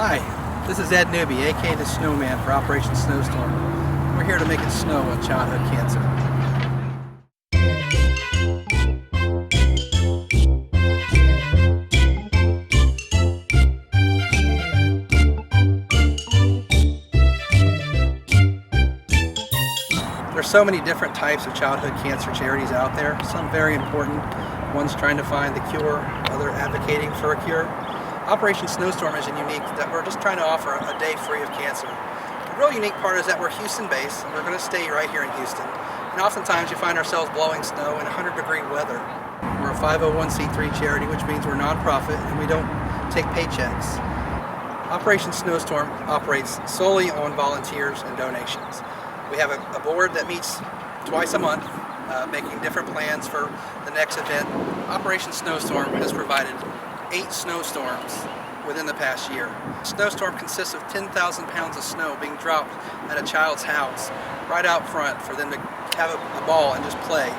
Hi, this is Ed Newby, aka the Snowman for Operation Snowstorm. We're here to make it snow on childhood cancer. There's so many different types of childhood cancer charities out there, some very important, one's trying to find the cure, other advocating for a cure. Operation Snowstorm is unique that we're just trying to offer a day free of cancer. The real unique part is that we're Houston-based, and we're going to stay right here in Houston. And oftentimes you find ourselves blowing snow in 100-degree weather. We're a 501c3 charity, which means we're nonprofit and we don't take paychecks. Operation Snowstorm operates solely on volunteers and donations. We have a board that meets twice a month, making different plans for the next event. Operation Snowstorm has provided 8 snowstorms within the past year. Snowstorm consists of 10,000 pounds of snow being dropped at a child's house right out front for them to have a ball and just play.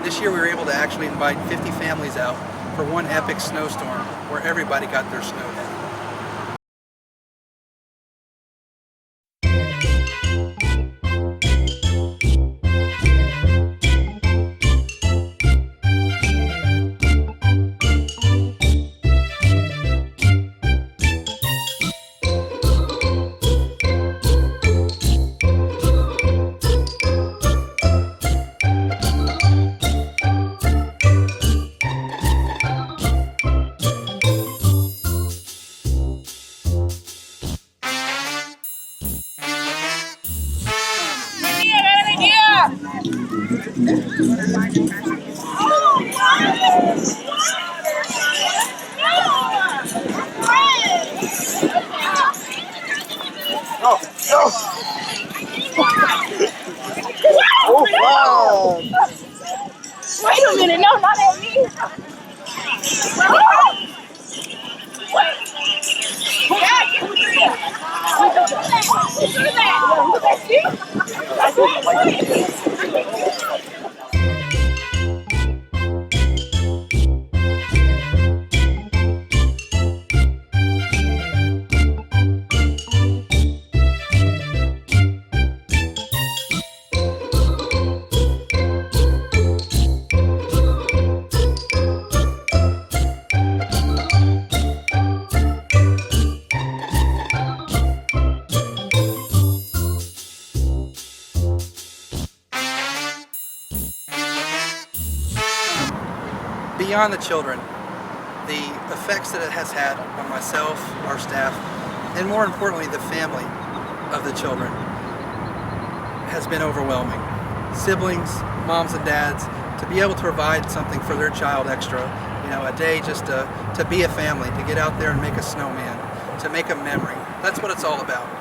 This year we were able to actually invite 50 families out for one epic snowstorm where everybody got their snow day. Oh, no! Oh, wow! Wait a minute, no, not at me. Wait. Who did that? Was that you? Beyond the children, the effects that it has had on myself, our staff, and more importantly the family of the children has been overwhelming. Siblings, moms and dads, to be able to provide something for their child extra, a day just to be a family, to get out there and make a snowman, to make a memory. That's what it's all about.